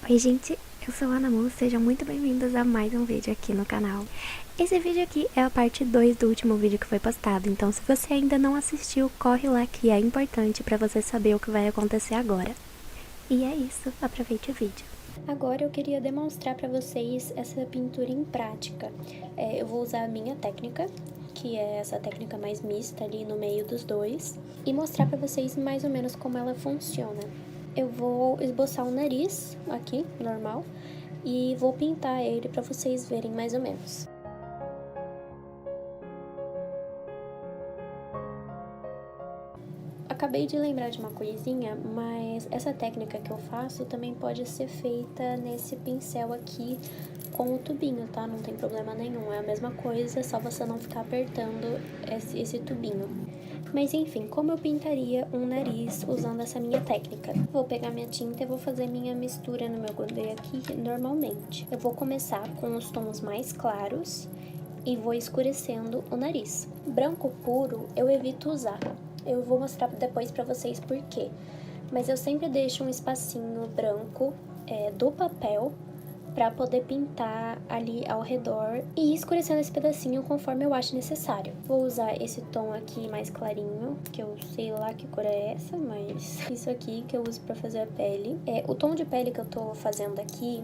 Oi gente, eu sou a Ana Mu, sejam muito bem-vindos a mais um vídeo aqui no canal. Esse vídeo aqui é a parte 2 do último vídeo que foi postado, então se você ainda não assistiu, corre lá que é importante para você saber o que vai acontecer agora. E é isso, aproveite o vídeo. Agora eu queria demonstrar para vocês essa pintura em prática. Eu vou usar a minha técnica, que é essa técnica mais mista ali no meio dos dois, e mostrar para vocês mais ou menos como ela funciona. Eu vou esboçar o nariz aqui, normal, e vou pintar ele para vocês verem mais ou menos. Acabei de lembrar de uma coisinha, mas essa técnica que eu faço também pode ser feita nesse pincel aqui com o tubinho, tá? Não tem problema nenhum, é a mesma coisa, só você não ficar apertando esse tubinho. Mas enfim, como eu pintaria um nariz usando essa minha técnica? Vou pegar minha tinta e vou fazer minha mistura no meu godelê aqui normalmente. Eu vou começar com os tons mais claros e vou escurecendo o nariz. Branco puro eu evito usar. Eu vou mostrar depois pra vocês por quê. Mas eu sempre deixo um espacinho branco do papel pra poder pintar ali ao redor e ir escurecendo esse pedacinho conforme eu acho necessário. Vou usar esse tom aqui mais clarinho, que eu sei lá que cor é essa, mas isso aqui que eu uso pra fazer a pele. O tom de pele que eu tô fazendo aqui,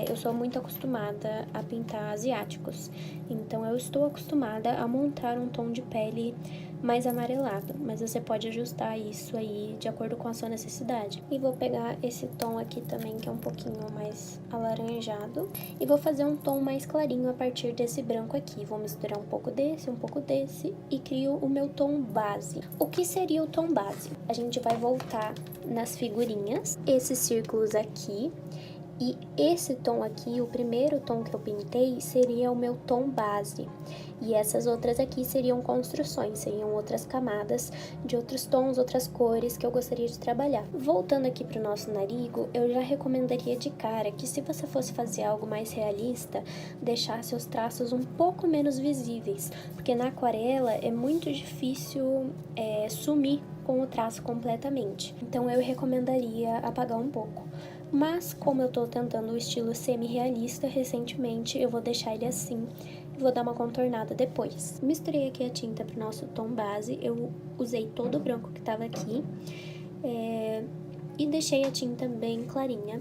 eu sou muito acostumada a pintar asiáticos, então eu estou acostumada a montar um tom de pele mais amarelado, mas você pode ajustar isso aí de acordo com a sua necessidade. E vou pegar esse tom aqui também, que é um pouquinho mais alaranjado, e vou fazer um tom mais clarinho a partir desse branco aqui. Vou misturar um pouco desse, e crio o meu tom base. O que seria o tom base? A gente vai voltar nas figurinhas, esses círculos aqui, e esse tom aqui, o primeiro tom que eu pintei, seria o meu tom base. E essas outras aqui seriam construções, seriam outras camadas de outros tons, outras cores que eu gostaria de trabalhar. Voltando aqui para o nosso narigo, eu já recomendaria de cara que se você fosse fazer algo mais realista, deixasse os traços um pouco menos visíveis, porque na aquarela é muito difícil sumir com o traço completamente. Então eu recomendaria apagar um pouco. Mas como eu tô tentando o estilo semi-realista recentemente, eu vou deixar ele assim e vou dar uma contornada depois. Misturei aqui a tinta pro nosso tom base, eu usei todo o branco que tava aqui e deixei a tinta bem clarinha.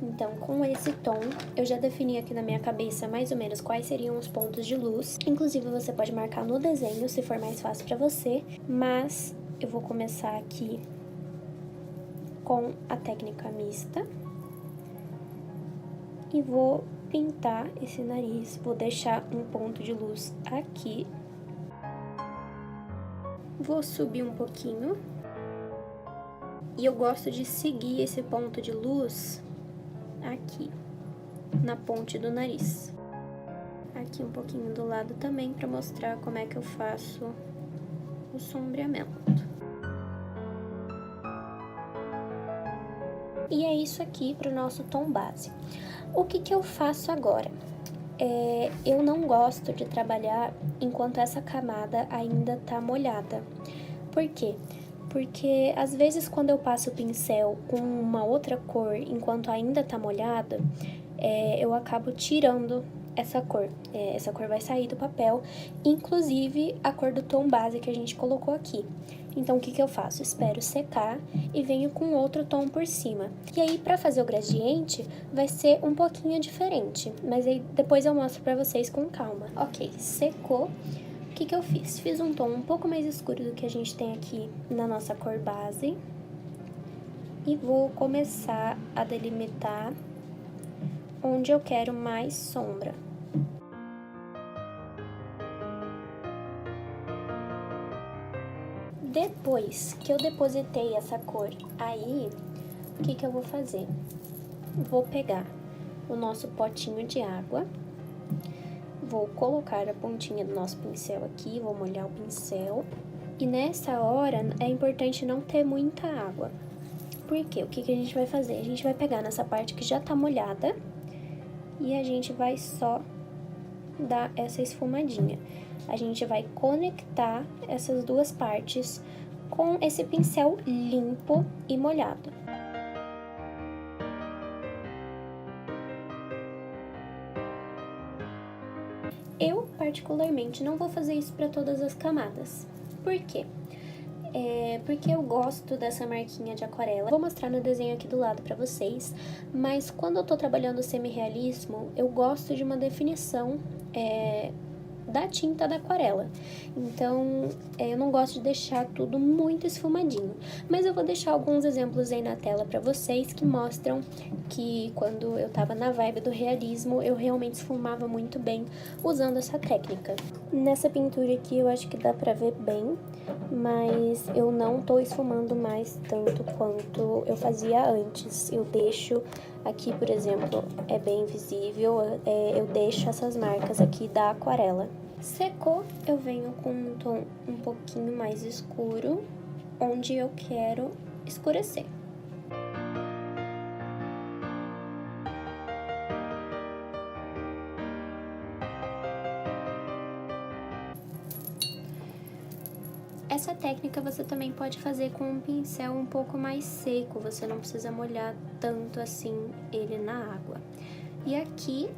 Então, com esse tom, eu já defini aqui na minha cabeça mais ou menos quais seriam os pontos de luz. Inclusive, você pode marcar no desenho, se for mais fácil pra você, mas eu vou começar aqui com a técnica mista e vou pintar esse nariz. Vou deixar um ponto de luz aqui, vou subir um pouquinho e eu gosto de seguir esse ponto de luz aqui na ponte do nariz, aqui um pouquinho do lado também, para mostrar como é que eu faço o sombreamento. E é isso aqui para o nosso tom base. O que eu faço agora? Eu não gosto de trabalhar enquanto essa camada ainda tá molhada. Por quê? Porque às vezes quando eu passo o pincel com uma outra cor enquanto ainda tá molhada, eu acabo tirando essa cor. Essa cor vai sair do papel, inclusive a cor do tom base que a gente colocou aqui. Então, o que eu faço? Espero secar e venho com outro tom por cima. E aí, pra fazer o gradiente, vai ser um pouquinho diferente, mas aí depois eu mostro pra vocês com calma. Ok, secou. O que eu fiz? Fiz um tom um pouco mais escuro do que a gente tem aqui na nossa cor base. E vou começar a delimitar onde eu quero mais sombra. Depois que eu depositei essa cor aí, o que eu vou fazer? Vou pegar o nosso potinho de água, vou colocar a pontinha do nosso pincel aqui, vou molhar o pincel. E nessa hora é importante não ter muita água. Por quê? O que a gente vai fazer? A gente vai pegar nessa parte que já tá molhada e a gente vai só dar essa esfumadinha. A gente vai conectar essas duas partes com esse pincel limpo e molhado. Eu, particularmente, não vou fazer isso para todas as camadas. Por quê? Porque eu gosto dessa marquinha de aquarela. Vou mostrar no desenho aqui do lado pra vocês, mas quando eu tô trabalhando semi-realismo, eu gosto de uma definição da tinta da aquarela. Então, eu não gosto de deixar tudo muito esfumadinho. Mas eu vou deixar alguns exemplos aí na tela pra vocês que mostram que quando eu tava na vibe do realismo, eu realmente esfumava muito bem usando essa técnica. Nessa pintura aqui eu acho que dá pra ver bem, mas eu não tô esfumando mais tanto quanto eu fazia antes. Eu deixo aqui, por exemplo, é bem visível, eu deixo essas marcas aqui da aquarela. Secou, eu venho com um tom um pouquinho mais escuro, onde eu quero escurecer. Essa técnica você também pode fazer com um pincel um pouco mais seco, você não precisa molhar tanto assim ele na água. E aqui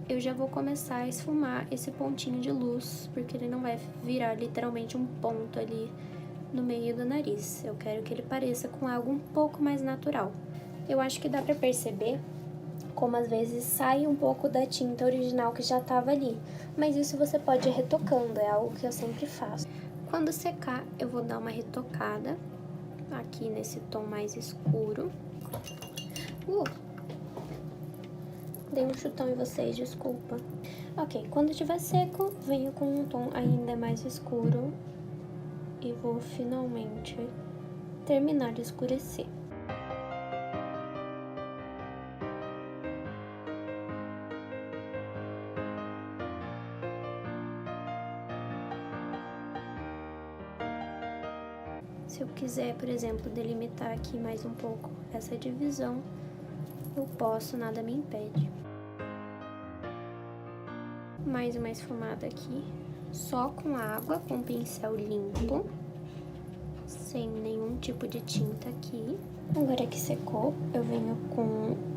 eu já vou começar a esfumar esse pontinho de luz, porque ele não vai virar literalmente um ponto ali no meio do nariz. Eu quero que ele pareça com algo um pouco mais natural. Eu acho que dá pra perceber como às vezes sai um pouco da tinta original que já tava ali, mas isso você pode ir retocando, é algo que eu sempre faço. Quando secar, eu vou dar uma retocada aqui nesse tom mais escuro. Dei um chutão em vocês, desculpa. Ok, quando estiver seco, venho com um tom ainda mais escuro e vou finalmente terminar de escurecer. Se eu quiser, por exemplo, delimitar aqui mais um pouco essa divisão, eu posso, nada me impede. Mais uma esfumada aqui, só com água, com pincel limpo, sem nenhum tipo de tinta aqui. Agora que secou, eu venho com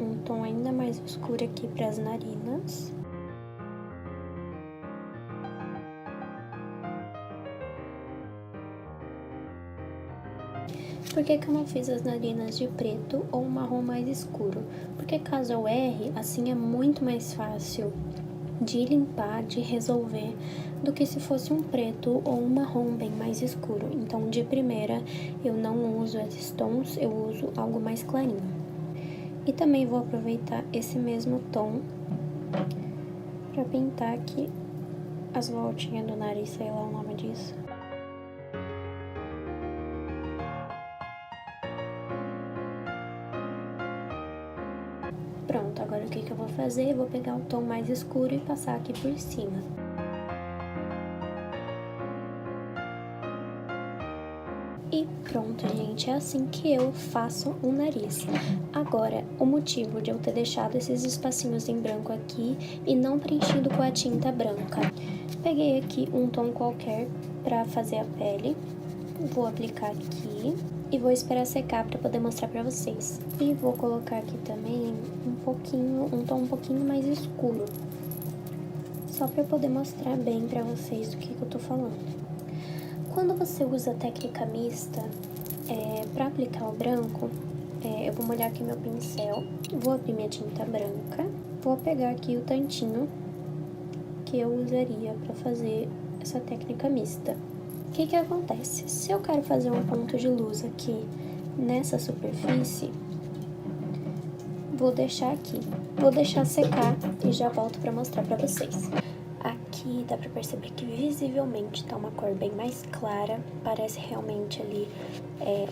um tom ainda mais escuro aqui para as narinas. Por que que eu não fiz as narinas de preto ou um marrom mais escuro? Porque caso eu erre, assim é muito mais fácil de limpar, de resolver, do que se fosse um preto ou um marrom bem mais escuro. Então, de primeira, eu não uso esses tons, eu uso algo mais clarinho. E também vou aproveitar esse mesmo tom pra pintar aqui as voltinhas do nariz, sei lá o nome disso. Pronto, agora o que que eu vou fazer? Eu vou pegar o tom mais escuro e passar aqui por cima. E pronto, gente, é assim que eu faço o nariz. Agora, o motivo de eu ter deixado esses espacinhos em branco aqui e não preenchido com a tinta branca. Peguei aqui um tom qualquer pra fazer a pele, vou aplicar aqui e vou esperar secar pra poder mostrar pra vocês. E vou colocar aqui também um tom um pouquinho mais escuro, só pra eu poder mostrar bem pra vocês do que eu tô falando. Quando você usa a técnica mista, pra aplicar o branco, eu vou molhar aqui meu pincel, vou abrir minha tinta branca, vou pegar aqui o tantinho que eu usaria pra fazer essa técnica mista. O que que acontece? Se eu quero fazer um ponto de luz aqui nessa superfície, vou deixar aqui. Vou deixar secar e já volto pra mostrar pra vocês. Aqui dá pra perceber que visivelmente tá uma cor bem mais clara. Parece realmente ali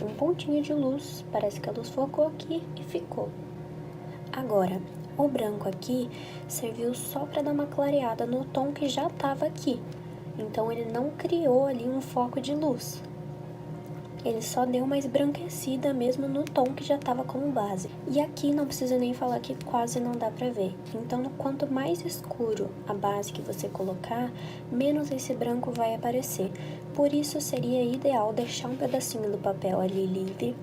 um pontinho de luz. Parece que a luz focou aqui e ficou. Agora, o branco aqui serviu só pra dar uma clareada no tom que já tava aqui. Então, ele não criou ali um foco de luz. Ele só deu uma esbranquecida mesmo no tom que já tava como base. E aqui não precisa nem falar que quase não dá pra ver. Então, quanto mais escuro a base que você colocar, menos esse branco vai aparecer. Por isso, seria ideal deixar um pedacinho do papel ali livre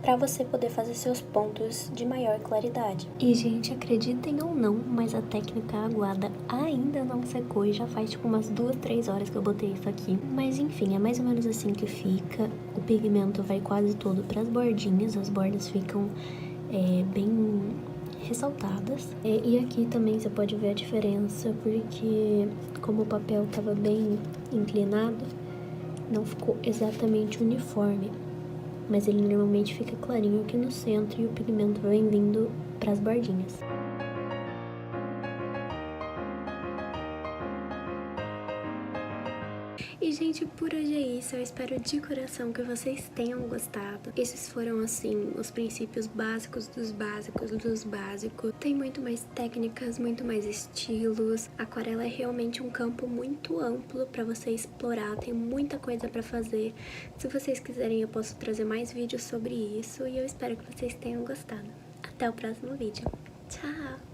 para você poder fazer seus pontos de maior claridade. E, gente, acreditem ou não, mas a técnica aguada ainda não secou e já faz tipo umas 2, 3 horas que eu botei isso aqui. Mas enfim, é mais ou menos assim que fica. O pigmento vai quase todo para as bordinhas, as bordas ficam bem ressaltadas. E aqui também você pode ver a diferença, porque como o papel tava bem inclinado, não ficou exatamente uniforme. Mas ele normalmente fica clarinho aqui no centro e o pigmento vem vindo para as bordinhas. E, gente, por hoje é isso. Eu espero de coração que vocês tenham gostado. Esses foram, assim, os princípios básicos dos básicos dos básicos. Tem muito mais técnicas, muito mais estilos. A aquarela é realmente um campo muito amplo para você explorar. Tem muita coisa para fazer. Se vocês quiserem, eu posso trazer mais vídeos sobre isso. E eu espero que vocês tenham gostado. Até o próximo vídeo. Tchau!